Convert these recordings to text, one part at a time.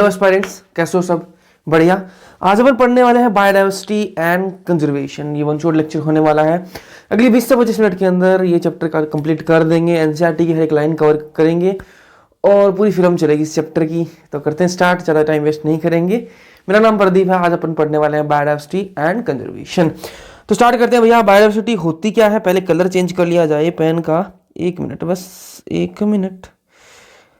Hello aspirants, कैसे हो सब? बढ़िया। आज अपन पढ़ने वाले हैं बायोडाइवर्सिटी एंड कंजर्वेशन। ये वन शॉट लेक्चर होने वाला है। अगली 20 से 25 मिनट के अंदर ये चैप्टर का कंप्लीट कर देंगे। एनसीईआरटी की हर एक लाइन कवर करेंगे और पूरी फिल्म चलेगी इस चैप्टर की। तो करते हैं स्टार्ट, ज़्यादा टाइम वेस्ट नहीं करेंगे। मेरा नाम प्रदीप है। आज अपन पढ़ने वाले हैं बायोडाइवर्सिटी एंड कंजर्वेशन। तो स्टार्ट करते हैं भैया। बायोडाइवर्सिटी होती क्या है? पहले कलर चेंज कर लिया जाए पेन का। 1 मिनट, बस 1 मिनट।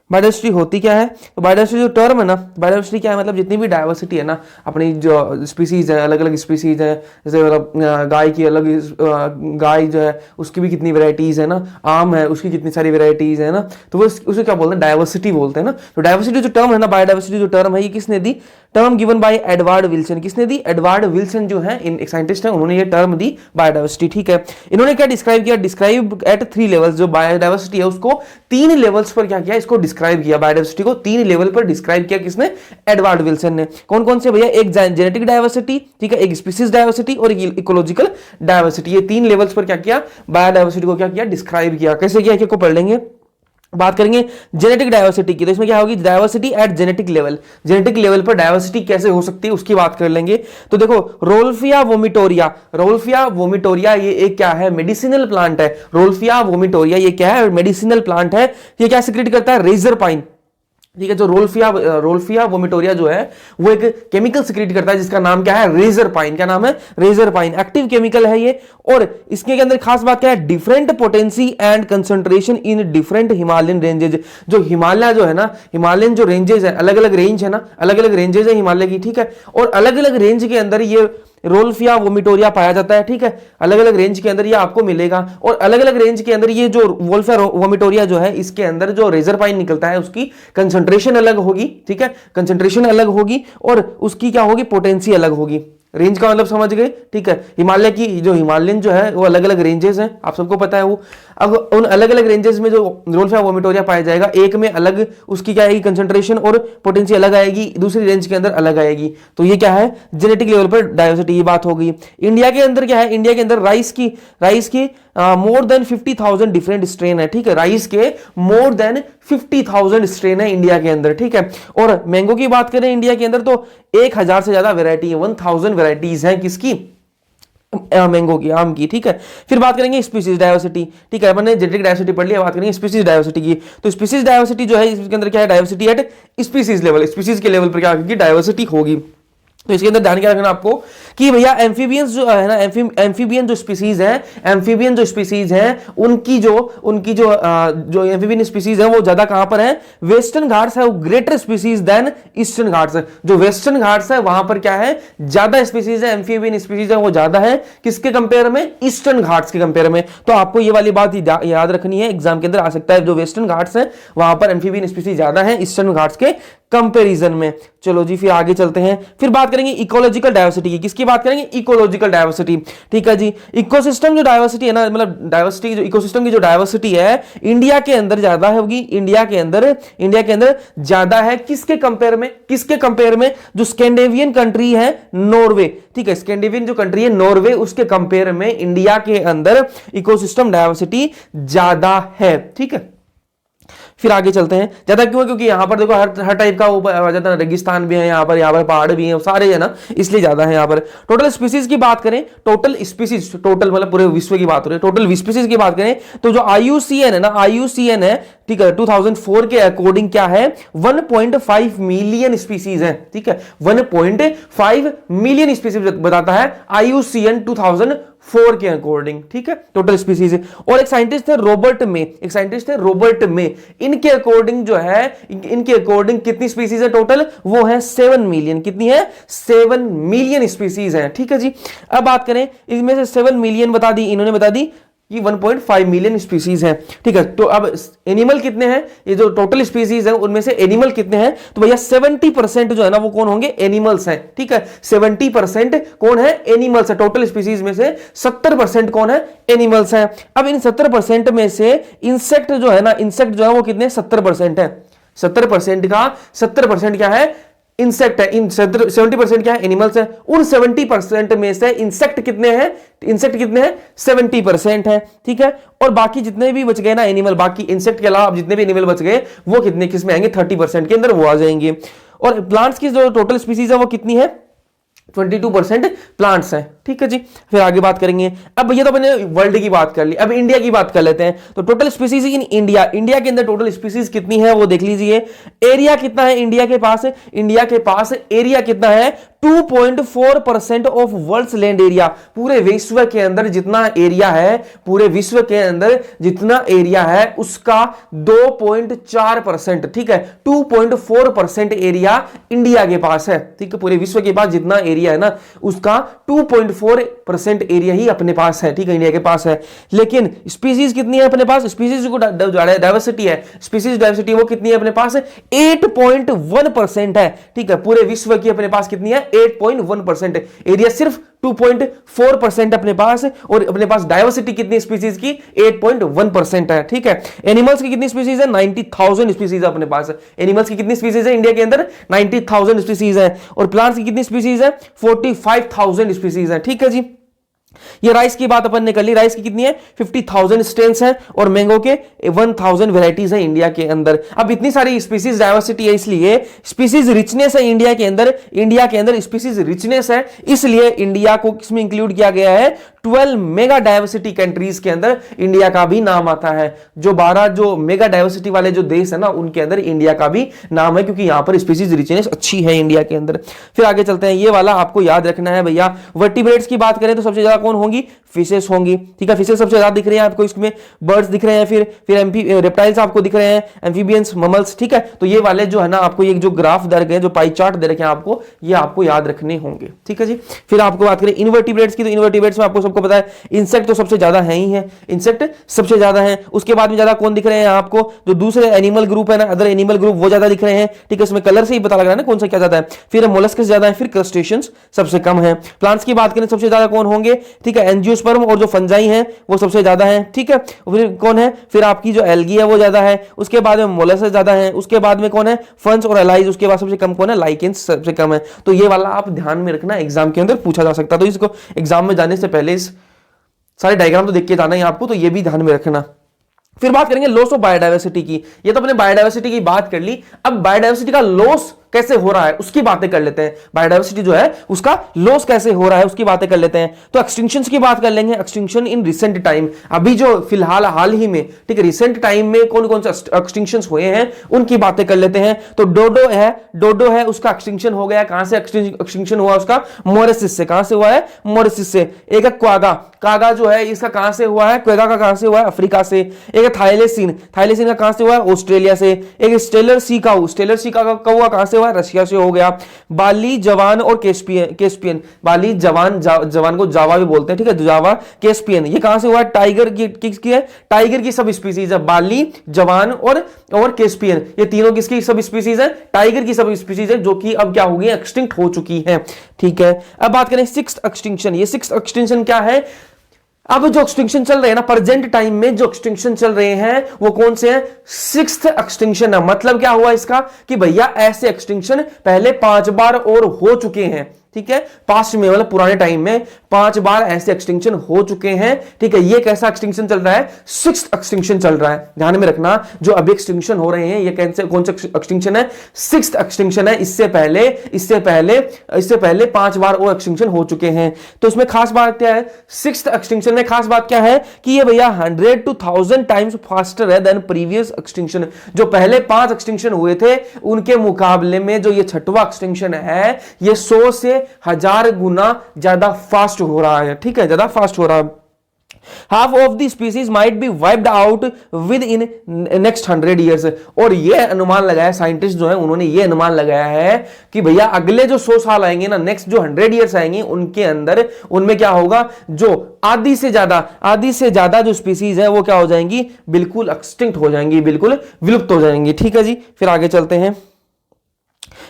बायोडाइवर्सिटी होती क्या है? तो बायोडाइवर्सिटी जो टर्म है ना, बायोडाइवर्सिटी क्या है मतलब जितनी भी डाइवर्सिटी है ना, अपनी जो स्पीसीज है, अलग अलग स्पीसीज है। जैसे मतलब गाय की अलग, गाय जो है उसकी भी कितनी वैरायटीज है ना, आम है उसकी कितनी सारी वैरायटीज है ना, तो वो उसे क्या बोलते हैं? डाइवर्सिटी बोलते हैं ना। तो डाइवर्सिटी जो टर्म है ना, बायोडाइवर्सिटी जो टर्म है, ये किसने दी? Term given by Edward Wilson. किसने दी? एडवर्ड विल्सन जो है एक साइंटिस्ट है, उन्होंने ये टर्म दी बायोडाइवर्सिटी। ठीक है, इन्होंने क्या डिस्क्राइब किया? Describe at 3 levels. जो बायोडाइवर्सिटी है उसको 3 लेवल्स पर क्या किया? इसको डिस्क्राइब किया। बायोडाइवर्सिटी को 3 लेवल पर डिस्क्राइब किया। किसने? एडवर्ड विल्सन ने। कौन कौन से भैया? एक जेनेटिक डाइवर्सिटी, ठीक है, एक स्पीसीज डाइवर्सिटी और एक इकोलॉजिकल डाइवर्सिटी। ये 3 लेवल्स पर क्या किया? बायोडाइवर्सिटी को क्या किया? डिस्क्राइब किया। कैसे किया? एक को पढ़ लेंगे। बात करेंगे जेनेटिक डाइवर्सिटी की, तो इसमें क्या होगी? Diversity at genetic level. Genetic level पर डाइवर्सिटी कैसे हो सकती है उसकी बात कर लेंगे। तो देखो, रोल्फिया वोमिटोरिया, रोल्फिया वोमिटोरिया ये एक क्या है? मेडिसिनल प्लांट है। रोल्फिया वोमिटोरिया ये क्या है? मेडिसिनल प्लांट है। ये क्या सिक्रेट करता है? रेजर पाइन। ठीक है, जो रोल्फिया वोमिटोरिया जो है वो एक केमिकल सिक्रेट करता है जिसका नाम क्या है? रेजर पाइन। क्या नाम है? रेजर पाइन। एक्टिव केमिकल है ये। और इसके अंदर खास बात क्या है? Different potency and concentration in different Himalayan ranges. जो हिमालय जो है ना, हिमालयन जो रेंजेस है, अलग अलग रेंज है ना, अलग अलग रेंजेस है हिमालय की। ठीक है, और अलग अलग रेंज के अंदर ये रोल्फिया वोमिटोरिया पाया जाता है। ठीक है, अलग अलग रेंज के अंदर ये आपको मिलेगा। और अलग अलग रेंज के अंदर ये जो वोल्फिया वोमिटोरिया जो है, इसके अंदर जो रेजर पाइन निकलता है उसकी कंसंट्रेशन अलग होगी। ठीक है, कंसंट्रेशन अलग होगी और उसकी क्या होगी? पोटेंसी अलग होगी। रेंज का मतलब समझ गए? ठीक है, हिमालय की जो हिमालयन जो है वो अलग अलग रेंजेस हैं, आप सबको पता है वो। अब उन अलग अलग रेंजेस में जो रोल्फिया वोमिटोरिया पाया जाएगा, एक में अलग उसकी क्या आएगी? कंसंट्रेशन और पोटेंसी अलग आएगी, दूसरी रेंज के अंदर अलग आएगी। तो ये क्या है? जेनेटिक लेवल पर डाइवर्सिटी। ये बात हो गई। इंडिया के अंदर क्या है? इंडिया के अंदर राइस की मोर देन 50,000 डिफरेंट स्ट्रेन है। ठीक है, राइस के मोर देन 50,000 स्ट्रेन है इंडिया के अंदर। ठीक है, और मैंगो की बात करें इंडिया के अंदर तो 1000 से ज्यादा वैरायटी है, 1000 वैरायटीज हैं। किसकी? मैंगो की, आम की। ठीक है, फिर बात करेंगे स्पीसीज डाइवर्सिटी। ठीक है, अपन ने जेनेटिक डाइवर्सिटी पढ़ लिया, बात करेंगे स्पीसीज डाइवर्सिटी की। तो स्पीसीज डाइवर्सिटी जो है इसके अंदर क्या है? Diversity eight species level. Species के लेवल पर क्या होगी? डाइवर्सिटी होगी। तो इसके अंदर ध्यान क्या रखना आपको कि भैया एम्फीबियंस जो है ना, एम्फीबियन जो स्पीसीज है, एम्फीबियन जो स्पीसीज है उनकी जो एम्फीबियन स्पीसीज है वो ज्यादा कहां पर है? वेस्टर्न घाट्स है वो greater species than Eastern Ghats है। जो वेस्टर्न घाट्स है वहां पर क्या है? ज्यादा स्पीसीज है, एम्फीबियन स्पीसीज है वो ज्यादा है। किसके कंपेयर में? ईस्टर्न घाट्स के कंपेयर में। तो आपको ये वाली बात याद रखनी है, एग्जाम के अंदर आ सकता है। जो वेस्टर्न घाट्स है वहां पर एम्फीबियन स्पीसीज ज्यादा है ईस्टर्न घाट्स के कंपैरिजन में। चलो जी, फिर आगे चलते हैं। फिर बात करेंगे इकोलॉजिकल डाइवर्सिटी की। किसकी बात करेंगे? Ecological diversity. ठीक है जी, इकोसिस्टम जो डाइवर्सिटी है ना, मतलब डाइवर्सिटी जो इकोसिस्टम की जो डाइवर्सिटी है इंडिया के अंदर ज्यादा होगी। इंडिया के अंदर ज्यादा है। किसके कंपेयर में? किसके कंपेयर में? जो स्कैंडिनेवियन कंट्री है नॉर्वे। ठीक है, स्कैंडिनेवियन जो कंट्री है नॉर्वे, उसके कंपेयर में इंडिया के अंदर इकोसिस्टम डाइवर्सिटी ज्यादा है। ठीक है, फिर आगे चलते हैं। ज्यादा क्यों है? क्योंकि यहां पर देखो हर टाइप का वो ज्यादा रेगिस्तान भी है, यहां पर पहाड़ भी हैं, सारे है ना, इसलिए ज्यादा है यहां पर। टोटल स्पीसीज की बात करें, टोटल स्पीसीज, टोटल मतलब पूरे विश्व की बात हो रही है, टोटल स्पीसीज की बात करें तो जो IUCN है ना, IUCN है, ठीक है, 2004 के अकॉर्डिंग क्या है? 1.5 मिलियन स्पीसीज है। ठीक है, 1.5 मिलियन स्पीसीज बताता है IUCN 2004 के अकॉर्डिंग। ठीक है, टोटल स्पीसीज। और एक साइंटिस्ट थे रॉबर्ट मे, इनके अकॉर्डिंग जो है, इनके अकॉर्डिंग कितनी स्पीसीज है टोटल? वो है 7 मिलियन। कितनी है? 7 मिलियन स्पीसीज है। ठीक है जी, अब बात करें इसमें से 7 मिलियन बता दी, इन्होंने बता दी कि 1.5 मिलियन स्पीसीज है। ठीक है, तो अब एनिमल कितने हैं? ये जो टोटल स्पीसीज है उनमें से एनिमल कितने हैं? तो भैया 70% जो है ना वो कौन होंगे? एनिमल्स हैं। ठीक है, 70% कौन है? एनिमल्स है। टोटल स्पीसीज में से 70% कौन है? एनिमल्स हैं। अब इन 70% में से इंसेक्ट जो है ना, इंसेक्ट जो है वो कितने? 70% है। 70% का 70% क्या है? इंसेक्ट है। इन 70% क्या है? एनिमल्स है। उन 70% में से इंसेक्ट कितने हैं? 70% है। ठीक है, और बाकी जितने भी बच गए ना एनिमल, बाकी इंसेक्ट के अलावा जितने भी एनिमल बच गए वो कितने किस में आएंगे? 30% के अंदर वो आ जाएंगे। और प्लांट्स की जो टोटल स्पीसीज है वो कितनी है, 22% प्लांट्स हैं। ठीक है जी, फिर आगे बात करेंगे। अब ये तो मैंने वर्ल्ड की बात कर ली, अब इंडिया की बात कर लेते हैं। तो total species in India, India के अंदर टोटल स्पीसीज कितनी है वो देख लीजिए। एरिया कितना है इंडिया के पास, इंडिया के पास एरिया कितना है, 2.4% ऑफ वर्ल्ड्स लैंड एरिया। पूरे विश्व के अंदर जितना एरिया है, पूरे विश्व के अंदर जितना एरिया है उसका 2.4%, ठीक है, 2.4% एरिया इंडिया के पास है। ठीक है, पूरे विश्व के पास जितना एरिया है ना उसका 2.4% एरिया ही अपने पास है। ठीक है, इंडिया के पास है। लेकिन स्पीसीज कितनी है अपने पास, स्पीसीज को डाइवर्सिटी है, स्पीसीज डाइवर्सिटी वो कितनी है अपने पास, 8.1% है। ठीक है, पूरे विश्व की अपने पास कितनी है, 8.1%। एरिया सिर्फ 2.4% अपने पास है, और अपने पास डाइवर्सिटी कितनी स्पीसीज की, 8.1% है। ठीक है, एनिमल्स की कितनी स्पीसीज है, 90,000 स्पीसीज अपने पास है। एनिमल्स की कितनी स्पीसीज है इंडिया के अंदर, 90,000 स्पीसीज है। और प्लांट्स की कितनी स्पीसीज है, 45,000 स्पीसीज है। ठीक है जी, ये राइस की बात अपन ने कर ली, राइस की कितनी है, 50,000 स्टेन्स है, और मैंगो के 1,000 वेराइटीज है इंडिया के अंदर। अब इतनी सारी स्पीसीज डाइवर्सिटी है, इसलिए स्पीसीज रिचनेस है इंडिया के अंदर, इंडिया के अंदर स्पीसीज रिचनेस है, इसलिए इंडिया को किसमें इंक्लूड किया गया है, 12 मेगा डाइवर्सिटी कंट्रीज के अंदर इंडिया का भी नाम आता है। जो 12 जो मेगा डाइवर्सिटी वाले जो देश है ना उनके अंदर इंडिया का भी नाम है, क्योंकि यहां पर स्पीसीज रिचनेस अच्छी है इंडिया के अंदर। फिर आगे चलते हैं, ये वाला आपको याद रखना है भैया। वर्टिब्रेट्स की बात करें तो सबसे ज्यादा कौन होंगी, फिशेस होंगी। ठीक है, फिशेस सबसे ज्यादा दिख रहे हैं आपको इसमें, बर्ड्स दिख रहे हैं, फिर रेप्टाइल्स आपको दिख रहे हैं, एम्फीबियंस, ममल्स। ठीक है, तो ये वाले जो है ना आपको ये जो ग्राफ दे रखे हैं, जो पाई चार्ट दे रखे हैं आपको, ये आपको याद रखने होंगे। ठीक है जी, फिर आपको बात करें इनवर्टिब्रेट्स की, तो इनवर्टिब्रेट्स में आपको सबको पता है इंसेक्ट तो सबसे ज्यादा है ही है, इंसेक्ट सबसे ज्यादा है। उसके बाद में ज्यादा कौन दिख रहे हैं आपको, जो दूसरे एनिमल ग्रुप है ना, अदर एनिमल ग्रुप, वो ज्यादा दिख रहे हैं। ठीक है, इसमें कलर से ही पता लग रहा है ना कौन सा क्या ज्यादा है। फिर मोलस्कस ज्यादा है, फिर क्रस्टेशियंस सबसे कम है। प्लांट्स की बात करें सबसे ज्यादा कौन होंगे, ठीक है, एंजियोस्पर्म और जो फंजाई हैं वो सबसे ज्यादा है। ठीक है, फिर कौन है, फिर आपकी जो एल्गी है वो ज्यादा है, उसके बाद में मोलस्कस ज्यादा है, उसके बाद में कौन है, फंस और एलाइज, उसके बाद सबसे कम कौन है, लाइकेंस सबसे कम है। तो ये वाला आप ध्यान में रखना, एग्जाम के अंदर पूछा जा सकता है। तो इसको एग्जाम में जाने से पहले इस सारे डायग्राम तो देख के जाना है आपको, तो ये भी ध्यान में रखना। फिर बात करेंगे लॉस ऑफ बायोडाइवर्सिटी की। ये तो अपने बायोडाइवर्सिटी की बात कर ली, अब बायोडाइवर्सिटी का लॉस कैसे हो रहा है उसकी बातें कर लेते हैं। बायोडाइवर्सिटी जो है उसका लॉस कैसे हो रहा है उसकी बातें कर लेते हैं। तो एक्सटिंक्शंस की बात कर लेंगे, एक्सटिंक्शन इन रिसेंट टाइम, अभी जो फिलहाल हाल ही में, ठीक है, रिसेंट टाइम में कौन कौन से एक्सटिंक्शंस हुए हैं उनकी बातें कर लेते हैं। तो डोडो है उसका एक्सटिंक्शन हो गया। कहां से एक्सटिंक्शन हुआ उसका, मॉरिशस से। कहां से हुआ है, मॉरिशस से। एक है क्वागा, कागा जो है इसका कहां से हुआ है, क्वेगा का कहां से हुआ है, अफ्रीका से। एक है थाइलेसिन का कहां से हुआ है, ऑस्ट्रेलिया से। एक स्टेलर सी का हुआ कहां से, रशिया से हो गया। बाली, जवान और कैस्पियन, बाली, जवान को जावा भी बोलते हैं, ठीक है, जावा, कैस्पियन, ये कहां से हुआ है, टाइगर की है, टाइगर की सब स्पीसीज है, बाली, जवान और कैस्पियन, ये तीनों किसकी सब स्पीसीज है, टाइगर की सब स्पीसीज है, जो कि अब क्या हो गई, एक्सटिंक्ट हो चुकी है। ठीक है, अब बात करें सिक्स्थ एक्सटिंक्शन। ये सिक्स्थ एक्सटिंक्शन क्या है, अब जो एक्सटिंक्शन चल रहे हैं ना प्रेजेंट टाइम में, जो एक्सटिंक्शन चल रहे हैं वो कौन से हैं, सिक्स्थ एक्सटिंक्शन है। मतलब क्या हुआ इसका कि भैया ऐसे एक्सटिंक्शन पहले 5 बार और हो चुके हैं। ठीक है, पास्ट में मतलब पुराने टाइम में 5 बार ऐसे एक्सटिंक्शन हो चुके हैं। ठीक है, ये कैसा एक्सटिंक्शन चल रहा है, सिक्स्थ एक्सटिंक्शन चल रहा है। ध्यान में रखना, जो अभी एक्सटिंक्शन हो रहे हैं ये कौन सा एक्सटिंक्शन है, सिक्स्थ एक्सटिंक्शन है। इससे पहले 5 बार और एक्सटिंक्शन हो चुके हैं। तो इसमें खास बात क्या है, सिक्स्थ एक्सटिंक्शन में खास बात क्या है कि ये भैया 100 to 1000 टाइम्स फास्टर है देन प्रीवियस एक्सटिंक्शन। जो पहले 5 एक्सटिंक्शन हुए थे उनके मुकाबले में जो ये छठवां एक्सटिंक्शन है ये 100 से 1000 गुना ज्यादा फास्ट हो रहा है। ठीक है, ज्यादा फास्ट हो रहा है। Half of the species might be wiped out with in next 100 years. और यह अनुमान लगाया साइंटिस्ट जो है, उन्होंने यह अनुमान लगाया है कि भैया अगले जो 100 साल आएंगे ना, नेक्स्ट जो 100 ईयर्स आएंगे उनके अंदर, उनमें क्या होगा, जो आधी से ज्यादा जो स्पीसीज है वो क्या हो जाएंगी, बिल्कुल एक्सटिंक्ट हो जाएंगी, बिल्कुल विलुप्त हो जाएंगी। ठीक है जी, फिर आगे चलते हैं,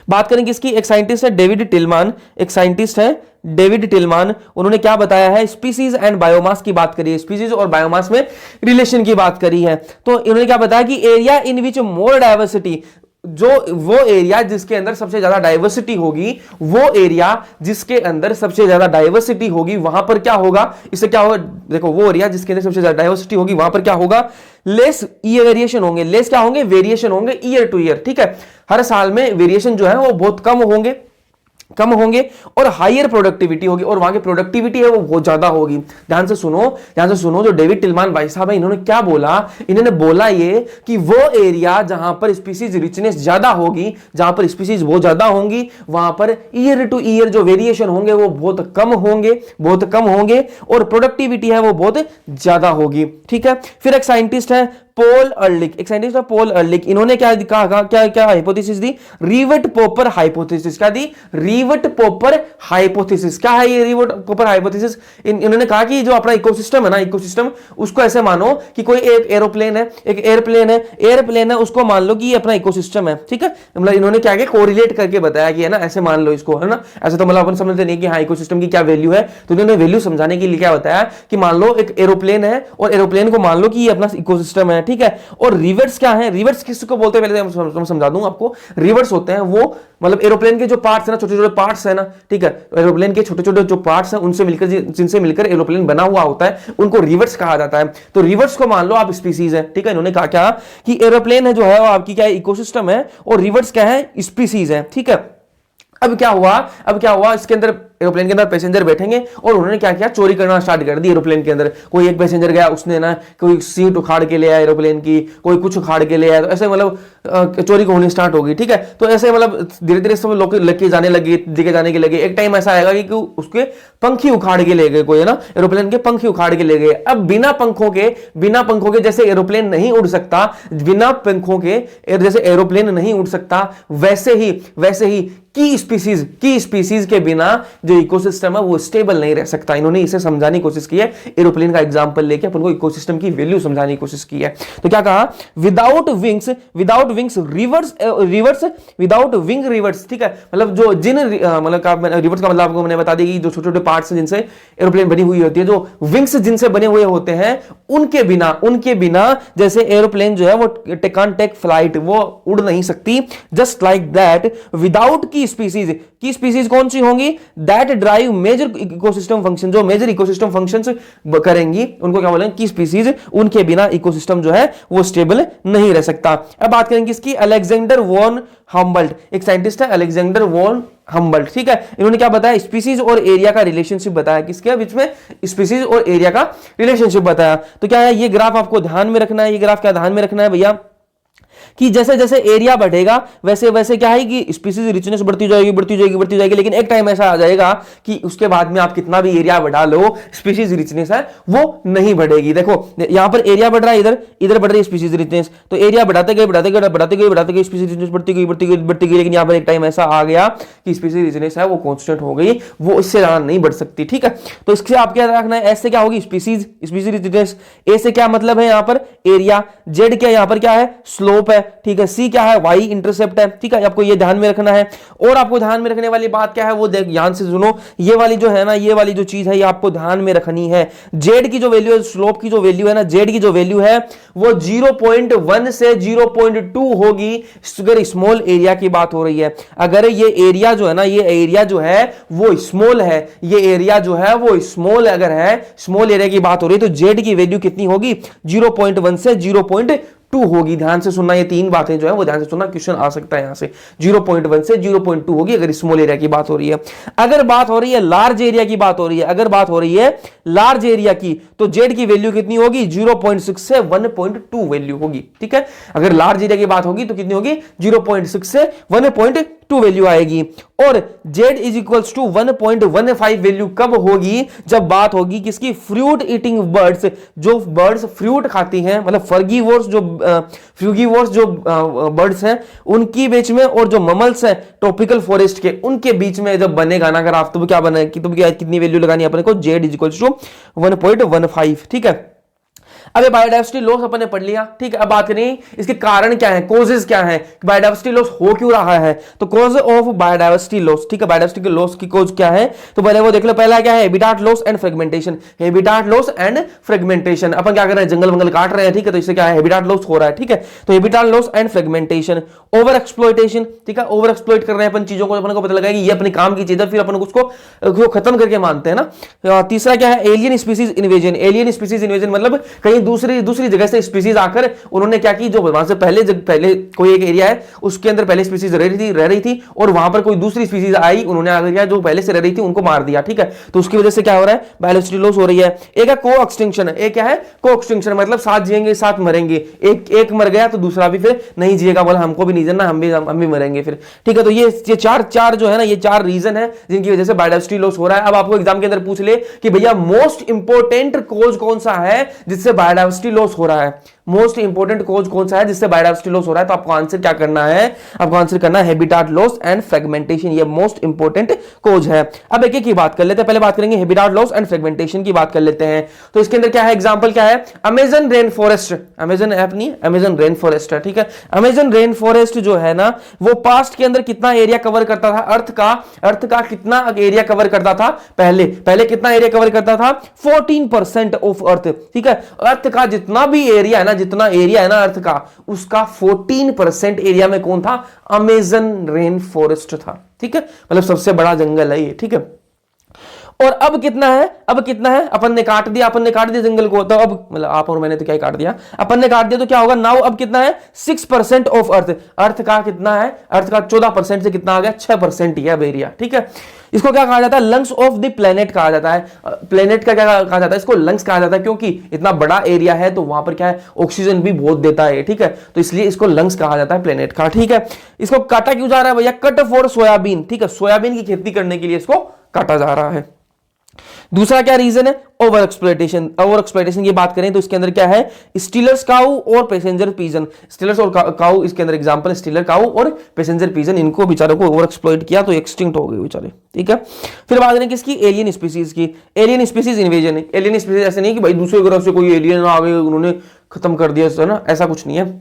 बात करेंगे इसकी। एक साइंटिस्ट है डेविड टिलमान, उन्होंने क्या बताया है, स्पीसीज एंड बायोमास की बात करी है, स्पीसीज और बायोमास में रिलेशन की बात करी है। तो इन्होंने क्या बताया कि area in which more diversity, जो वो एरिया जिसके अंदर सबसे ज्यादा डाइवर्सिटी होगी, वो एरिया जिसके अंदर सबसे ज्यादा डाइवर्सिटी होगी, वहां पर क्या होगा, इससे क्या होगा, देखो वो एरिया जिसके अंदर सबसे ज्यादा डाइवर्सिटी होगी वहां पर क्या होगा, लेस ईयर वेरिएशन होंगे, लेस क्या होंगे, वेरिएशन होंगे ईयर टू ईयर, ठीक है। हर साल में वेरिएशन जो है वो बहुत कम होंगे और हायर प्रोडक्टिविटी होगी, और वहां की प्रोडक्टिविटी है वो बहुत ज्यादा होगी। ध्यान से सुनो जो डेविड टिलमान भाई साहब है, इन्होंने क्या बोला, इन्होंने बोला ये कि वो एरिया जहां पर स्पीसीज रिचनेस ज्यादा होगी, जहां पर स्पीसीज बहुत ज्यादा होंगी, वहां पर ईयर टू ईयर जो वेरिएशन होंगे वो बहुत कम होंगे और प्रोडक्टिविटी है वो बहुत ज्यादा होगी, ठीक है। फिर एक साइंटिस्ट है पोल अर्लिक, इन्होंने क्या कहा, क्या हाइपोथेसिस दी, रिवर्ट पोपर हाइपोथेसिस। क्या दी, रिवर्ट पोपर हाइपोथेसिस। क्या है ये रिवर्ट पोपर हाइपोथेसिस? इन्होंने कहा कि जो अपना इकोसिस्टम है ना, इकोसिस्टम उसको ऐसे मानो कि कोई एक एरोप्लेन है, एक एयरप्लेन है, उसको मान लो कि ये अपना इकोसिस्टम है, ठीक है। मतलब इन्होंने क्या किया, कोरिलेट करके बताया कि है ना, ऐसे मान लो इसको, है ना। ऐसे तो मतलब अपन समझते नहीं कि हाँ इकोसिस्टम की क्या वैल्यू है, तो इन्होंने वैल्यू समझाने के लिए क्या बताया कि मान लो एक एरोप्लेन है और एरोप्लेन को मान लो कि ये अपना इकोसिस्टम है, ठीक है। और रिवर्स क्या है, रिवर्स किसको बोलते हैं पहले मैं समझा दूं आपको। रिवर्स होते हैं वो मतलब एरोप्लेन के जो पार्ट्स है ना, छोटे छोटे पार्ट्स है ना, ठीक है, एरोप्लेन के छोटे छोटे जो पार्ट्स हैं उनसे मिलकर जिनसे मिलकर एरोप्लेन बना हुआ होता है, उनको रिवर्स कहा जाता है। तो रिवर्स को मान लो आप स्पीसीज है, ठीक है। इन्होंने कहा क्या कि एरोप्लेन है जो है वो आपकी क्या है, इकोसिस्टम है, और रिवर्स क्या है, स्पीसीज है, ठीक है। अब क्या हुआ, इसके अंदर एरोप्लेन के अंदर पैसेंजर बैठेंगे और उन्होंने क्या किया, चोरी करना स्टार्ट कर दी एरोप्लेन के अंदर। कोई एक पैसेंजर गया, उसने ना कोई सीट उखाड़ के ले आया एरोप्लेन की, कोई कुछ उखाड़ के ले आया, तो ऐसे मतलब चोरी होनी स्टार्ट होगी, ठीक है। तो ऐसे मतलब धीरे धीरे सब लोग लेके जाने लगे। एक टाइम ऐसा आएगा कि उसके पंखी उखाड़ के ले गए कोई, है ना, एरोप्लेन के पंखी उखाड़ के ले गए। अब बिना पंखों के जैसे एरोप्लेन नहीं उड़ सकता, बिना पंखों के जैसे एरोप्लेन नहीं उड़ सकता, वैसे ही की स्पीसीज के बिना जो इकोसिस्टम है वो स्टेबल नहीं रह सकता। इन्होंने इसे समझाने की कोशिश की है, एरोप्लेन का एग्जांपल लेके अपन को इकोसिस्टम की वैल्यू समझाने की कोशिश की है। तो क्या कहा, विदाउट विंग्स रिवर्स, ठीक है। मतलब जो जिन मतलब रिवर्स का मतलब आपको मैंने बता दी कि जो छोटे छोटे पार्ट्स हैं जिनसे एरोप्लेन बनी हुई होती है, जो विंग्स जिनसे बने हुए होते हैं, उनके बिना जैसे एरोप्लेन जो है वो कैन टेक फ्लाइट, वो उड़ नहीं सकती। जस्ट लाइक दैट विदाउट की स्पीसीज कौन सी होंगी, that drive major ecosystem function, जो मेजर इकोसिस्टम फंक्शंस करेंगी, उनको क्या बोलेंगे, की स्पीसीज। उनके बिना इकोसिस्टम जो है वो स्टेबल नहीं रह सकता। अब बात करेंगे इसकी, अलेक्जेंडर वॉन हम्बल्ट, एक साइंटिस्ट है अलेक्जेंडर वॉन हम्बल्ट, ठीक है। इन्होंने क्या बताया, स्पीसीज और एरिया का रिलेशनशिप बताया, किसके बीच में, स्पीसीज और एरिया का रिलेशनशिप बताया। तो क्या है, ये ग्राफ आपको ध्यान में रखना है, ये ग्राफ क्या ध्यान में रखना है भैया, कि जैसे जैसे एरिया बढ़ेगा वैसे वैसे क्या है कि स्पीसीज रिचनेस बढ़ती जाएगी, लेकिन एक टाइम ऐसा आ जाएगा कि उसके बाद में आप कितना भी एरिया बढ़ा लो, स्पीसीज रिचनेस है वो नहीं बढ़ेगी। देखो यहां पर एरिया बढ़ रहा है, इधर बढ़ रही है स्पीसीज रिचनेस, तो एरिया बढ़ाते गए स्पीसीज रिचनेस बढ़ती गई, लेकिन यहां पर एक टाइम ऐसा आ गया कि स्पीसीज रिचनेस है वो कांस्टेंट हो गई, वो इससे ज्यादा नहीं बढ़ सकती, ठीक है। तो इससे आप क्या रखना है, ऐसे क्या होगी, स्पीसीज रिचनेस, ए से क्या मतलब है, यहां पर एरिया, जेड क्या यहां पर क्या है, स्लोप है, ठीक है। सी क्या है, वाई इंटरसेप्ट है, ठीक है। आपको ये ध्यान में रखना है। और आपको ध्यान में रखने वाली बात क्या है, वो ध्यान से सुनो, ये वाली जो है ना, ये वाली जो चीज है ये आपको ध्यान में रखनी है। जेड की जो वैल्यू है, स्लोप की जो वैल्यू है ना, जेड की जो वैल्यू है वो 0.1 से 0.2 होगी अगर स्मॉल एरिया की बात हो रही है। अगर ये एरिया जो है ना, ये एरिया जो है वो स्मॉल है, ये एरिया जो है वो स्मॉल अगर है, स्मॉल एरिया की बात हो रही है, तो जेड की वैल्यू कितनी होगी, 0.1 से 0.2 होगी। ध्यान से सुनना, ये तीन बातें जो है वो ध्यान से सुनना, क्वेश्चन आ सकता है यहां से। 0.1 से 0.2 होगी अगर स्मॉल एरिया की बात हो रही है। अगर बात हो रही है लार्ज एरिया की बात हो रही है, अगर बात हो रही है लार्ज एरिया की, तो जेड की वैल्यू कितनी होगी, 0.6 से 1.2 वैल्यू होगी, ठीक है। अगर लार्ज एरिया की बात होगी तो कितनी होगी, 0.6 से 1.2 वैल्यू आएगी। और z is equals to 1.15 value कब होगी, जब बात होगी किसकी, फ्रूट ईटिंग बर्ड्स, जो बर्ड्स फ्रूट खाती हैं, मतलब फ्रूगीवोर्स जो बर्ड्स हैं उनकी बीच में, और जो ममल्स हैं ट्रॉपिकल फॉरेस्ट के, उनके बीच में जब बनेगा ना अगर आप, तो क्या बने कि तुम कितनी वैल्यू लगानी है अपने को, z इज इक्वल्स टू 1.15, ठीक है। अब बायोडाइवर्सिटी लॉस अपन ने पढ़ लिया, ठीक है। अब बात करें इसके कारण क्या है, कॉजेज क्या है, बायोडाइवर्सिटी लॉस हो क्यों रहा है। तो कॉज ऑफ बायोडाइवर्सिटी लॉस, ठीक है, बायोडाइवर्सिटी लॉस की कॉज क्या है, तो पहले वो देख लो। पहला क्या है, habitat loss and fragmentation. Habitat loss and fragmentation, अपन क्या कर रहे हैं, जंगल वंगल काट रहे हैं, ठीक है, तो इससे क्या है, हैबिटाट लॉस हो रहा है, ठीक है। तो habitat loss and fragmentation, over exploitation, ठीक है, ओवर एक्सप्लॉइट कर रहे हैं अपन चीजों को, अपन को पता लगा कि ये अपने काम की चीज है, फिर अपन उसको खत्म करके मानते हैं ना। तीसरा क्या है, alien species invasion. Alien species invasion मतलब कहीं दूसरी जगह से स्पीसीज आकर उन्होंने क्या की, जो वहां से पहले कोई एक एरिया है उसके अंदर पहले स्पीसीज रह रही थी और वहां पर कोई दूसरी स्पीसीज आई, उन्होंने आकर क्या, जो पहले से रह रही थी उनको मार दिया, ठीक है। तो उसकी वजह से क्या हो रहा है, बायोडाइवर्सिटी लॉस हो रही है। एक है को एक्सटिंक्शन, एक क्या है, को एक्सटिंक्शन मतलब साथ जिएंगे साथ मरेंगे, एक मर गया तो दूसरा भी फिर नहीं जिएगा, बोला हमको भी नहीं जीना, हम भी मरेंगे फिर, ठीक है। तो ये चार जो है ना, ये चार रीजन है जिनकी वजह से बायोडाइवर्सिटी लॉस हो रहा है। अब आपको एग्जाम के अंदर पूछ ले कि भैया मोस्ट इंपोर्टेंट कॉज कौन सा है जिससे बायोडाइवर्सिटी लॉस हो रहा है, मोस्ट इंपोर्टेंट कॉज कौन सा है जिससे बायोडाइवर्सिटी लॉस हो रहा है, तो आपको आंसर क्या करना है, आपको आंसर करना है हैबिटाट लॉस एंड फ्रेगमेंटेशन, ये मोस्ट इंपोर्टेंट कॉज है। अब एक एक की बात कर लेते हैं, पहले बात करेंगे हैबिटाट लॉस एंड फ्रेगमेंटेशन की बात कर लेते हैं। तो इसके अंदर क्या है, एग्जांपल क्या है, Amazon rain forest, Amazon app नहीं, अमेजन रेन फॉरेस्ट है, ठीक है। अमेजन रेन फॉरेस्ट जो है ना, वो पास्ट के अंदर कितना एरिया कवर करता था, अर्थ का कितना एरिया कवर करता था, पहले कितना एरिया कवर करता था, 14% ऑफ अर्थ, ठीक है। अर्थ का जितना भी एरिया है ना, जितना एरिया है ना अर्थ का, उसका 14% एरिया में कौन था, अमेजन रेन फॉरेस्ट था, ठीक है, मतलब सबसे बड़ा जंगल है ये, ठीक है। और अब कितना है, अपन ने काट दिया जंगल को, तो अब मतलब आप और मैंने तो क्या काट दिया, अपन ने काट दिया, तो क्या होगा, नाउ अब कितना है, 6% ऑफ अर्थ का कितना है, अर्थ का 14% से कितना आ गया, 6% ही है अब एरिया, ठीक है। इसको क्या कहा जाता है, लंग्स ऑफ द प्लेनेट कहा जाता है। प्लेनेट का क्या कहा जाता है, इसको लंग्स कहा जाता है, क्योंकि इतना बड़ा एरिया है तो वहां पर क्या है, ऑक्सीजन भी बहुत देता है, ठीक है, तो इसलिए इसको लंग्स कहा जाता है प्लेनेट का, ठीक है। इसको काटा क्यों जा रहा है भैया, कट फॉर सोयाबीन, ठीक है, सोयाबीन की खेती करने के लिए इसको काटा जा रहा है। दूसरा क्या रीजन है, ओवर एक्सप्लॉयटेशन की बात करें तो इसके अंदर क्या है, स्टीलर्स काऊ और पैसेंजर पीजन, स्टीलर्स और काऊ इसके अंदर एग्जांपल, स्टीलर काऊ और पैसेंजर पीजन, इनको बेचारों को ओवर एक्सप्लॉइट किया तो एक्सटिंक्ट हो गए बेचारे, ठीक है। फिर बात करें किसकी, एलियन स्पीसीज की। एलियन स्पीसीज इन्वेजन है, एलियन स्पीसीज ऐसे नहीं कि भाई दूसरे ग्रह से कोई एलियन आ गए उन्होंने खत्म कर दिया ना, ऐसा कुछ नहीं है।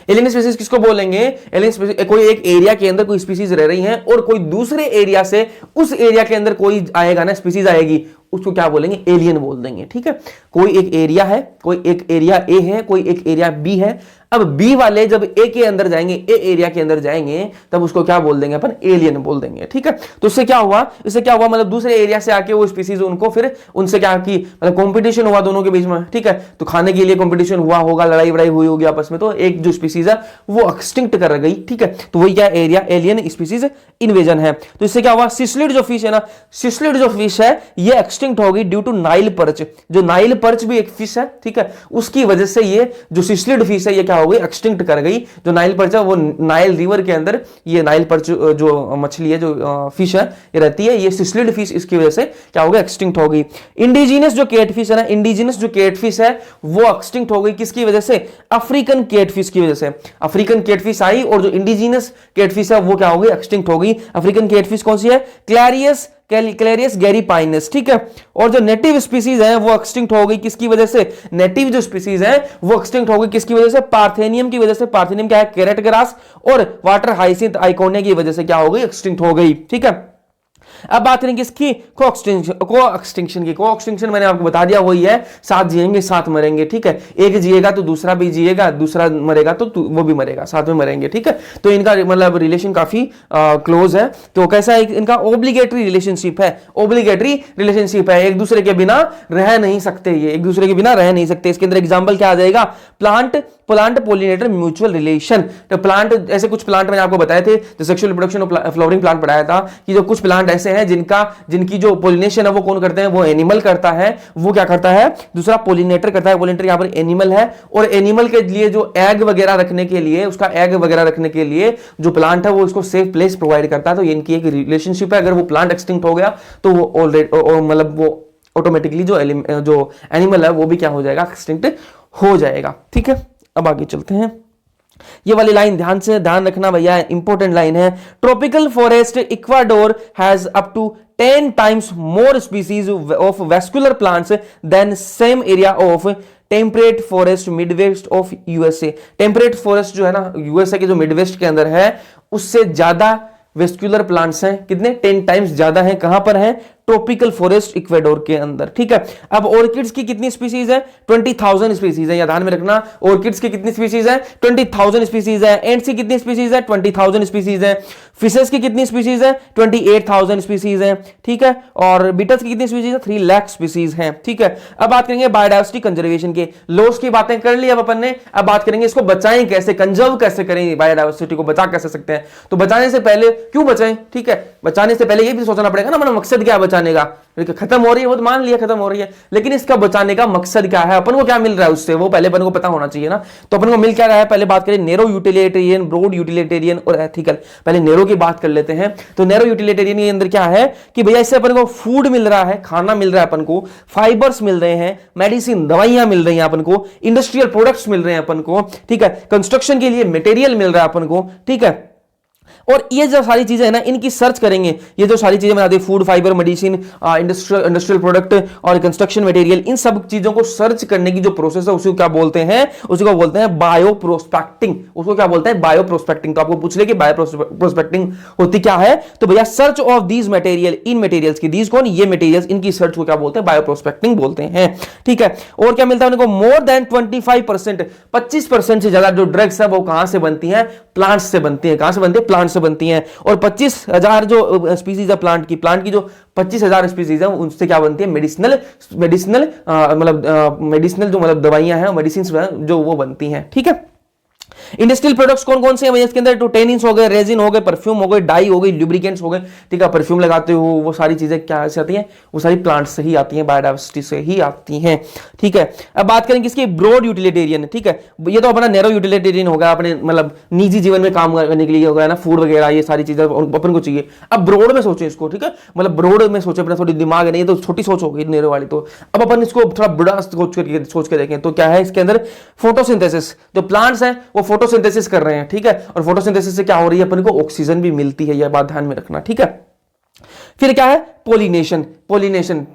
एलियन स्पीसीज किसको बोलेंगे, एलियन स्पीसीज कोई एक एरिया के अंदर कोई स्पीसीज रह रही हैं और कोई दूसरे एरिया से उस एरिया के अंदर कोई आएगा ना, स्पीसीज आएगी, उसको क्या बोलेंगे, एलियन बोल देंगे, ठीक है। कोई एक एरिया है, कोई एक एरिया ए है, कोई एक एरिया बी है, अब बी वाले जब ए के अंदर जाएंगे, ए एरिया के अंदर जाएंगे, तब उसको क्या बोल देंगे अपन, एलियन बोल देंगे, ठीक है। तो इससे क्या हुआ, मतलब दूसरे एरिया से आके वो स्पीसीज उनको फिर उनसे क्या की, मतलब कंपटीशन हुआ दोनों के बीच में, ठीक है। तो खाने के लिए कंपटीशन हुआ होगा, लड़ाई वड़ाई हुई होगी आपस में, तो एक जो स्पीसीज है वो एक्सटिंक्ट कर गई, ठीक है। तो वही क्या एरिया, एलियन स्पीसीज इन्वेजन है। तो इससे क्या हुआ, सिस्लिड जो फिश है ना, सिस्लिड जो फिश है ये एक्सटिंक्ट हो गई ड्यू टू नाइल पर्च। जो नाइल पर्च भी एक फिश है, ठीक है, उसकी वजह से ये जो सिस्लिड फिश है ये क्या हो गई, एक्सटिंक्ट कर गई। जो नाइल पर्च है वो नाइल रिवर के अंदर, ये नाइल पर्च जो मछली है, जो फिश है ये रहती है, ये सिस्लिड फिश, इसकी वजह से क्या हो गया, एक्सटिंक्ट हो गई। इंडिजिनस जो कैटफिश है ना, इंडिजिनस जो कैटफिश है वो एक्सटिंक्ट हो गई, किसकी वजह से, अफ्रीकन कैटफिश की वजह से। अफ्रीकन कैटफिश आई और जो इंडिजिनस कैटफिश है वो क्या हो गई, एक्सटिंक्ट हो गई। अफ्रीकन कैटफिश कौन सी है, क्लैरियस गैरीपाइनस, ठीक है। और जो नेटिव स्पीसीज है वो एक्सटिंक्ट हो गई, किसकी वजह से, नेटिव जो स्पीसीज है वो एक्सटिंक्ट हो गई, किसकी वजह से, पार्थेनियम की वजह से। पार्थेनियम क्या है, कैरेट ग्रास और वाटर हाइसिंथ आइकोनिया की वजह से क्या हो गई, एक्सटिंक्ट हो गई, ठीक है। अब बात करेंगे इसकी को एक्सटिंक्शन की। को एक्सटिंक्शन मैंने आपको बता दिया, वही है साथ जिएंगे साथ मरेंगे, ठीक है। एक जिएगा तो दूसरा भी जिएगा, दूसरा मरेगा तो वो भी मरेगा, साथ में मरेंगे, ठीक है। तो इनका मतलब रिलेशन काफी क्लोज है। तो कैसा है, इनका ओब्लिगेटरी रिलेशनशिप है, ओब्लिगेटरी रिलेशनशिप है, एक दूसरे के बिना रह नहीं सकते, ये एक दूसरे के बिना रह नहीं सकते। इसके अंदर एग्जाम्पल क्या आ जाएगा, प्लांट पोलिनेटर म्यूचुअल रिलेशन। तो प्लांट, ऐसे कुछ प्लांट मैंने आपको बताए थे, जो सेक्सुअल रिप्रोडक्शन और फ्लावरिंग प्लांट पढ़ाया था, कि जो कुछ प्लांट ऐसे हैं जिनकी जो पोलिनेशन है वो कौन करते हैं, वो एनिमल करता है। वो क्या करता है, दूसरा पोलिनेटर करता है। पोलिनेटर यहां पर एनिमल है, और एनिमल के लिए जो एग वगैरह रखने के लिए, उसका एग वगैरह रखने के लिए जो प्लांट है वो इसको सेफ प्लेस प्रोवाइड करता है। तो इनकी एक रिलेशनशिप है। अगर वो प्लांट एक्सटिंक्ट हो गया तो वो ऑलरेडी मतलब वो ऑटोमेटिकली जो एनिमल है वो भी क्या हो जाएगा, एक्सटिंक्ट हो जाएगा, ठीक है। अब आगे चलते हैं। ये वाली लाइन ध्यान रखना भैया, इंपॉर्टेंट लाइन है। Tropical forest Ecuador has up to 10 times more species of vascular plants than same area of temperate forest Midwest of USA. Temperate forest जो है ना यूएसए के जो मिडवेस्ट के अंदर है उससे ज्यादा वेस्कुलर प्लांट्स हैं, कितने 10 टाइम्स ज्यादा हैं। कहां पर हैं? ट्रॉपिकल फॉरेस्ट इक्वेडोर के अंदर, ठीक है। अब ऑर्किड्स की कितनी स्पीसीज है? 20,000 स्पीसीज है, या ध्यान में रखना। ऑर्किड्स की कितनी स्पीसीज है? 20,000 स्पीसीज है। एंड्स की कितनी स्पीसीज है? 20,000 स्पीसीज है। फिशेस की कितनी स्पीसीज है? 28,000 स्पीसीज है, ठीक है। और बीटल्स की कितनी स्पीसीज है? 3 लाख स्पीसीज है, ठीक है। अब बात करेंगे बायोडायवर्सिटी कंजर्वेशन के। लॉस की बातें कर ली अब अपन ने, अब बात करेंगे इसको बचाएं कैसे, कंजर्व कैसे करें, बायोडायवर्सिटी को बचा कैसे सकते हैं। तो बचाने से पहले क्यों बचाएं, ठीक है, बचाने से पहले ये भी सोचना पड़ेगा ना हमारा मकसद क्या है बचाने का। खत्म हो रही है वो तो मान लिया खत्म हो रही है, लेकिन इसका बचाने का मकसद क्या है, अपन को क्या मिल रहा है उससे, वो पहले अपन को पता होना चाहिए ना। तो अपन को मिल क्या रहा है, पहले बात करें नैरो यूटिलिटेरियन, ब्रॉड यूटिलिटेरियन और एथिकल। पहले नैरो की बात कर लेते हैं। तो नैरो यूटिलिटेरियन के अंदर क्या है कि भैया इससे अपन को फूड मिल रहा है, खाना मिल रहा है अपन को, फाइबर्स मिल रहे हैं, मेडिसिन दवाइयां मिल रही हैं अपन को, इंडस्ट्रियल प्रोडक्ट्स मिल रहे हैं अपन को, ठीक है, कंस्ट्रक्शन के लिए मटेरियल मिल रहा है अपन को, ठीक है। और ये जो सारी चीजें है ना इनकी सर्च करेंगे, ये जो सारी चीजें बनाते हैं food, fibre, medicine, industrial product और कंस्ट्रक्शन मटेरियल, इन सब चीजों को सर्च करने की जो प्रोसेस है उसको क्या बोलते हैं? उसको बोलते हैं बायो प्रोस्पेक्टिंग। उसको क्या बोलते हैं? Bio prospecting. तो आपको पूछ ले कि बायो प्रोस्पेक्टिंग होती क्या है, तो भैया search of these material, in materials की, दीज कौन? ये मटेरियल्स, इनकी सर्च को क्या बोलते हैं? बायो प्रोस्पेक्टिंग बोलते हैं, ठीक है। और क्या मिलता है उनको? मोर देन 25%, 25% से ज्यादा जो ड्रग्स है वो कहां से बनती है? प्लांट्स से बनती है। कहां से बनती है? प्लांट से बनती हैं। और 25,000 जो स्पीसीज है प्लांट की जो 25,000 स्पीसीज है उनसे क्या बनती है? मेडिसिनल जो मतलब दवाइयां हैं, मेडिसिन जो वो बनती हैं, ठीक है। इंडस्ट्रियल प्रोडक्ट्स कौन कौन से हैं इसके अंदर? तो टेनिन्स हो गए, रेजिन हो गए, परफ्यूम हो गए, डाई हो गई, लुब्रिकेंट्स हो गए, ठीक है। परफ्यूम लगाते हो वो सारी चीजें क्या से आती हैं? वो सारी प्लांट से ही आती हैं, बायोडायवर्सिटी से ही आती हैं, ठीक है। अब बात करें किसकी? ब्रॉड यूटिलिटेरियन, ठीक है। ये तो अपना नैरो यूटिलिटेरियन होगा, अपने मतलब निजी जीवन में काम करने के लिए होगा ना, फूड वगैरह ये सारी चीजें अपन को चाहिए। अब ब्रॉड में सोचें इसको, ठीक है, मतलब ब्रॉड में सोचे, अपना थोड़ी दिमाग है नहीं तो छोटी सोच होगी नैरो वाली। तो अब अपन इसको थोड़ा बड़ा सोच के देखें तो क्या है इसके अंदर? फोटोसिंथेसिस। जो प्लांट्स हैं वो फोटोसिंथेसिस कर रहे हैं, ठीक है। और फोटोसिंथेसिस से क्या हो रही है? अपन को ऑक्सीजन भी मिलती है, यह बात ध्यान में रखना, ठीक है। फिर क्या है? पोलिनेशन।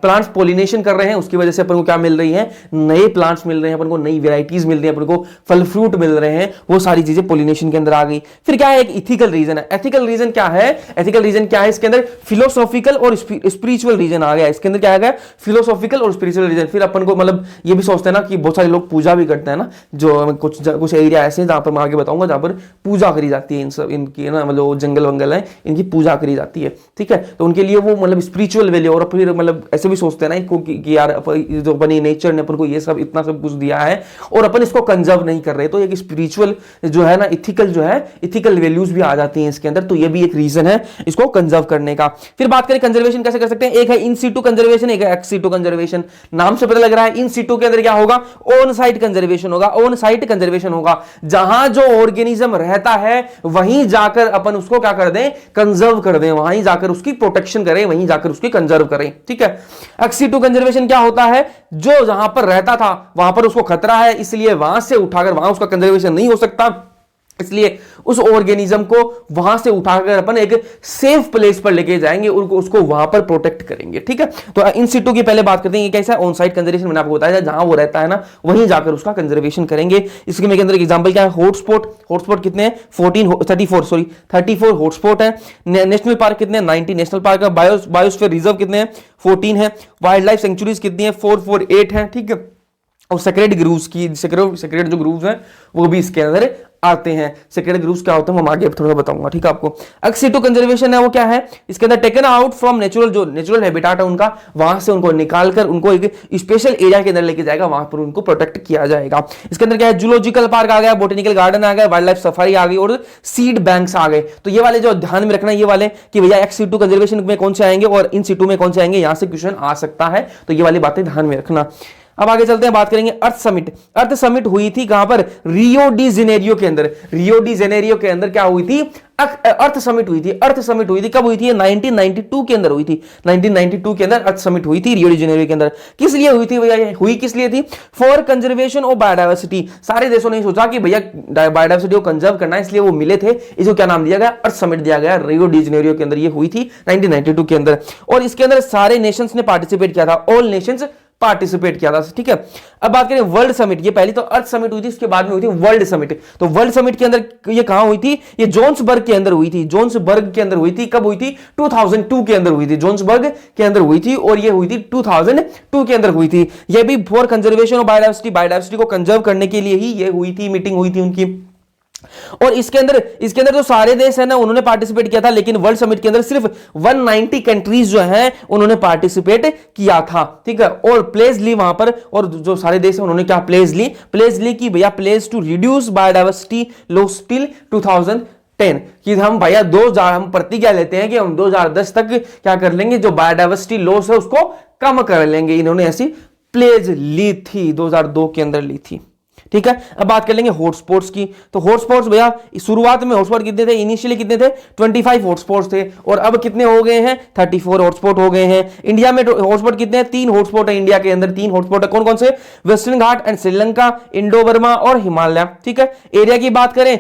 प्लांट्स पोलिनेशन कर रहे हैं, उसकी वजह से अपन को क्या मिल रही है? नए प्लांट्स मिल रहे हैं अपन को, नई वेराइटीज मिल रही है अपन को, फल फ्रूट मिल रहे हैं, वो सारी चीजें पोलिनेशन के अंदर आ गई। फिर क्या है? एक इथिकल रीजन है। एथिकल रीजन क्या है? एथिकल रीजन क्या है इसके अंदर? फिलोसॉफिकल और स्पिरिचुअल रीजन आ गया इसके अंदर। क्या आ गया? फिलोसॉफिकल और स्पिरिचुअल रीजन। फिर अपन को मतलब ये भी सोचते हैं ना कि बहुत सारे लोग पूजा भी करते हैं ना, जो कुछ एरिया ऐसे जहां पर मैं आगे बताऊंगा जहां पर पूजा करी जाती है, इन सब इनकी ना मतलब जंगल वंगल है इनकी पूजा करी जाती है, ठीक है। तो उनके लिए वो मतलब स्पिरिचुअल वैल्यू, और फिर मतलब ऐसे भी सोचते हैं ना कि यार जो अपनी नेचर ने अपन को ये सब इतना सब कुछ दिया है और अपन इसको कंजर्व नहीं कर रहे, तो एक स्पिरिचुअल जो है ना, इथिकल जो है, इथिकल वैल्यूज भी आ जाती हैं इसके अंदर। तो ये भी एक रीजन है इसको कंजर्व करने का। फिर बात करें कंजर्वेशन कैसे कर सकते हैं, एक है इन सीटू कंजर्वेशन, एक है एक्स सीटू कंजर्वेशन। नाम से पता लग रहा है इन सीटू के अंदर क्या होगा? ऑन साइट कंजर्वेशन होगा, ऑन साइट कंजर्वेशन होगा। जहां जो ऑर्गेनिज्म रहता है वहीं जाकर अपन उसको क्या कर दें? कंजर्व कर दें, वहीं जाकर उसकी प्रोटेक्शन करें, वहीं जाकर उसकी कंजर्व करें, ठीक है। एक्स-सीटू कंजर्वेशन क्या होता है? जो जहां पर रहता था वहां पर उसको खतरा है, इसलिए वहां से उठाकर वहां उसका कंजर्वेशन नहीं हो सकता, इसलिए उस ऑर्गेनिज्म को वहां से उठाकर अपन एक सेफ प्लेस पर लेके जाएंगे, उसको वहां पर प्रोटेक्ट करेंगे, ठीक है। तो इन सिटू की पहले बात करते हैं, ये कैसा ऑन साइट कंजर्वेशन मैंने आपको बताया, जहां वो रहता है ना वहीं जाकर उसका कंजर्वेशन करेंगे। इसके में के अंदर एग्जांपल क्या है? हॉटस्पॉट कितने हैं? 34 हॉटस्पॉट है। नेशनल पार्क कितने हैं? 90 नेशनल पार्क है। बायोस्फीयर रिजर्व कितने हैं? 14 है। वाइल्ड लाइफ सेंचुरीज कितनी है? 448 है, ठीक है। और सेक्रेड ग्रूव्स की सेक्रेड जो ग्रूव्स हैं वो भी इसके अंदर आते हैं। सेक्रेड ग्रूव्स क्या होते हैं हम आगे थोड़ा बताऊंगा, ठीक है आपको। एक्स-सीटू कंजर्वेशन है वो क्या है? इसके अंदर टेकन आउट फ्रॉम नेचुरल, जो नेचुरल हैबिटेट है उनका, वहां से उनको निकालकर उनको एक स्पेशल एरिया के अंदर लेके जाएगा, वहां पर उनको प्रोटेक्ट किया जाएगा। इसके अंदर क्या है? जूलॉजिकल पार्क आ गया, बोटेनिकल गार्डन आ गया, वाइल्ड लाइफ सफारी आ गई और सीड बैंक्स आ गए। तो ये वाले जो ध्यान में रखना, ये वाले कि भैया एक्स-सीटू कंजर्वेशन में कौन से आएंगे और इन सीटू में कौन से आएंगे, यहां से क्वेश्चन आ सकता है, तो ये वाली बातें ध्यान में रखना। अब आगे चलते हैं, बात करेंगे अर्थ समिट हुई थी कहां पर? रियो डी जेनेरियो के अंदर। रियो डी जेनेरियो के अंदर क्या हुई थी? अर्थ समिट हुई थी। कब हुई थी? 1992 के अंदर हुई थी। 1992 के अंदर अर्थ समिट हुई थी रियो डी जेनेरियो के अंदर। किस लिए हुई थी भैया? हुई किस लिए थी? For conservation of biodiversity. सारे देशों ने सोचा कि भैया बायोडायवर्सिटी को कंजर्व करना है, इसलिए वो मिले थे, इसको क्या नाम दिया गया? अर्थ समिट दिया गया। रियो डी जेनेरियो के अंदर ये हुई थी 1992 के अंदर, और इसके अंदर सारे नेशंस ने पार्टिसिपेट किया था। ऑल नेशंस पार्टिसिपेट किया था, ठीक है। अब बात करें वर्ल्ड समिट, ये पहली तो अर्थ समिट हुई थी, उसके बाद में हुई थी वर्ल्ड समिट। तो वर्ल्ड समिट के अंदर ये कहां हुई थी, ये जोन्सबर्ग के अंदर हुई थी, जोन्सबर्ग के अंदर हुई थी। कब हुई थी, 2002 के अंदर हुई थी, जोन्सबर्ग के अंदर हुई थी, और ये हुई थी 2002 के अंदर हुई थी। ये भी फॉर कंजर्वेशन ऑफ बायोडायवर्सिटी को कंजर्व करने के लिए ही ये हुई थी, मीटिंग हुई थी उनकी। और इसके अंदर जो सारे देश है ना उन्होंने पार्टिसिपेट किया था, लेकिन वर्ल्ड समिट के अंदर सिर्फ 190 कंट्रीज जो हैं उन्होंने पार्टिसिपेट किया था, ठीक है। और प्लेज ली वहां पर, और जो सारे देश हैं उन्होंने क्या प्लेज ली कि भैया pledge to reduce biodiversity loss till 2010, कि हम भैया 2000 हम प्रतिज्ञा लेते हैं कि हम 2010 तक क्या कर लेंगे, जो बायोडायवर्सिटी लॉस है उसको कम कर लेंगे। इन्होंने ऐसी प्लेज ली थी, 2002 के अंदर ली थी, ठीक है। अब बात कर लेंगे हॉटस्पॉट्स की। तो हॉटस्पॉट्स भैया शुरुआत में हॉटस्पॉट कितने थे, इनिशियली कितने थे, 25 हॉटस्पॉट्स थे, और अब कितने हो गए हैं, 34 हॉटस्पॉट हो गए हैं। इंडिया में हॉटस्पॉट कितने हैं, 3 हॉटस्पॉट है इंडिया के अंदर, 3 हॉटस्पॉट है। कौन कौन से, western Ghat and Sri Lanka, Indo Burma और हिमालय, ठीक है। एरिया की बात करें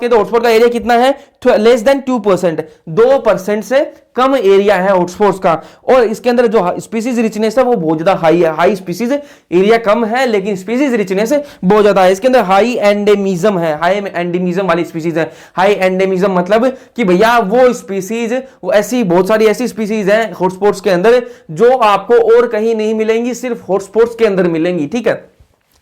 तो हॉटस्पॉट का एरिया कितना है, लेस देन 2%, 2% से कम एरिया है हॉटस्पॉट्स का। और इसके अंदर जो स्पीसीज रिचनेस है वो बहुत ज्यादा हाई है, हाई स्पीसीज, एरिया कम है लेकिन स्पीसीज रिचनेस बहुत ज्यादा है। इसके अंदर हाई एंडेमिज्म है, हाई एंडेमिज्म वाली स्पीसीज है। हाई एंडेमिज्म मतलब कि भैया वो स्पीसीज, वो ऐसी बहुत सारी ऐसी स्पीसीज हैं हॉटस्पॉट्स के अंदर जो आपको और कहीं नहीं मिलेंगी, सिर्फ हॉटस्पॉट्स के अंदर मिलेंगी, ठीक है।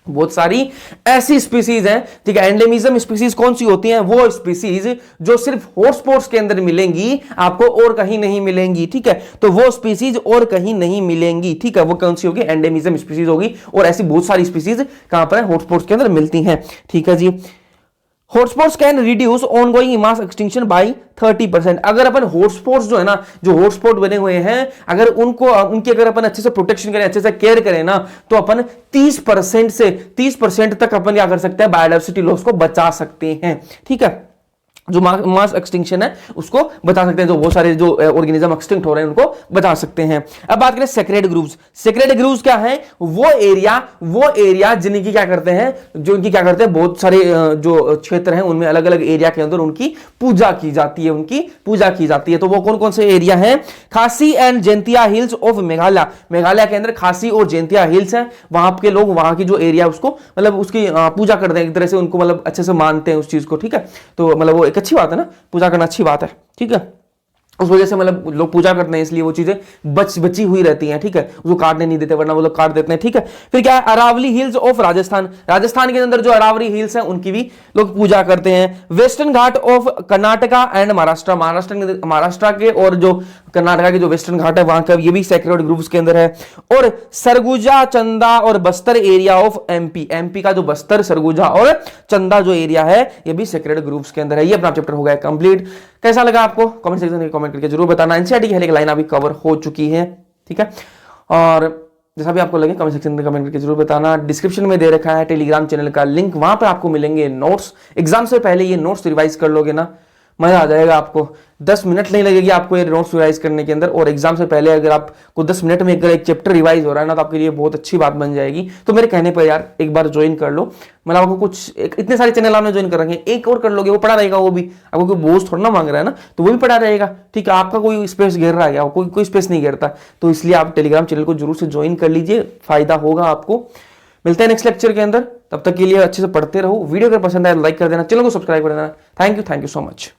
बहुत सारी ऐसी स्पीसीज हैं, ठीक है। एंडेमिज्म स्पीसीज कौन सी होती हैं, वो स्पीसीज जो सिर्फ हॉटस्पॉट्स के अंदर मिलेंगी, आपको और कहीं नहीं मिलेंगी, ठीक है। तो वो स्पीसीज और कहीं नहीं मिलेंगी, ठीक है। वो कौन सी होगी, एंडेमिज्म स्पीसीज होगी। और ऐसी बहुत सारी स्पीसीज कहां पर है, हॉटस्पॉट्स के अंदर मिलती हैं, ठीक है जी। Hotspots can reduce ongoing mass extinction by 30%। अगर अपन हॉटस्पॉट्स जो है ना, जो हॉटस्पॉट बने हुए हैं, अगर उनकी अगर अपन अच्छे से प्रोटेक्शन करें, अच्छे से केयर करें ना, तो अपन 30% तक अपन क्या कर सकते हैं, बायोडायवर्सिटी लॉस को बचा सकते हैं, ठीक है। जो मास एक्सटिंक्शन है उसको बता सकते हैं, जो बहुत सारे जो ऑर्गेनिज्म एक्सटिंक्ट हो रहे हैं उनको बता सकते हैं। अब बात करें सेक्रेड ग्रूव्स। सेक्रेड ग्रूव्स क्या है, वो एरिया जिनकी क्या करते हैं, बहुत सारे जो क्षेत्र हैं उनमें अलग अलग एरिया के अंदर उनकी पूजा की जाती है, तो वो कौन कौन से एरिया हैं, खासी and Jaintia hills of Meghalaya के अंदर खासी और जैंतिया हिल्स हैं। वहां के लोग वहां की जो एरिया उसको मतलब उसकी पूजा करते हैं, एक तरह से उनको मतलब अच्छे से मानते हैं उस चीज को, ठीक है। तो मतलब वो अच्छी बात है ना, पूजा करना अच्छी बात है, ठीक है। उस वजह से मतलब लोग पूजा करते हैं, इसलिए वो चीजें बची हुई रहती हैं, ठीक है। उसको काटने नहीं देते, वरना वो लोग काट देते हैं, ठीक है। फिर क्या है, अरावली हिल्स ऑफ राजस्थान के अंदर जो अरावली हिल्स हैं उनकी भी लोग पूजा करते हैं। Western Ghat of Karnataka and Maharashtra के और जो कर्नाटका के जो वेस्टर्न घाट है वहां का, ये भी सेक्रेड ग्रुप्स के अंदर है। और सरगुजा, चंदा और बस्तर एरिया ऑफ एमपी का जो बस्तर, सरगुजा और चंदा जो एरिया है, ये भी सेक्रेड ग्रुप्स के अंदर है। ये अपना चैप्टर हो गया कंप्लीट। कैसा लगा आपको, कमेंट सेक्शन में कमेंट करके जरूर बताना। एनसीईआरटी की हर एक लाइन अभी कवर हो चुकी है, ठीक है। और जैसा भी आपको लगे कमेंट सेक्शन में कमेंट करके जरूर बताना। डिस्क्रिप्शन में दे रखा है टेलीग्राम चैनल का लिंक, वहां पर आपको मिलेंगे नोट्स। एग्जाम से पहले ये नोट्स रिवाइज कर लोगे ना, मजा आ जाएगा आपको। 10 मिनट नहीं लगेगी आपको ये नोट्स रिवाइज करने के अंदर, और एग्जाम से पहले अगर आपको 10 मिनट में अगर एक चैप्टर रिवाइज हो रहा है ना, तो आपके लिए बहुत अच्छी बात बन जाएगी। तो मेरे कहने पर यार एक बार ज्वाइन कर लो। मतलब आपको इतने सारे चैनल आपने ज्वाइन कर रखे हैं, एक और कर लोगे, वो पड़ा रहेगा, वो भी आपको कोई बोझ थोड़ा ना मांग रहा है ना, तो वो भी पड़ा रहेगा, ठीक है। आपका कोई स्पेस घेर रहा है, कोई स्पेस नहीं घेरता। तो इसलिए आप टेलीग्राम चैनल को जरूर से ज्वाइन कर लीजिए, फायदा होगा आपको। मिलते हैं नेक्स्ट लेक्चर के अंदर, तब तक के लिए अच्छे से पढ़ते रहो। वीडियो अगर पसंद आए लाइक कर देना, चैनल को सब्सक्राइब कर देना। Thank you so much.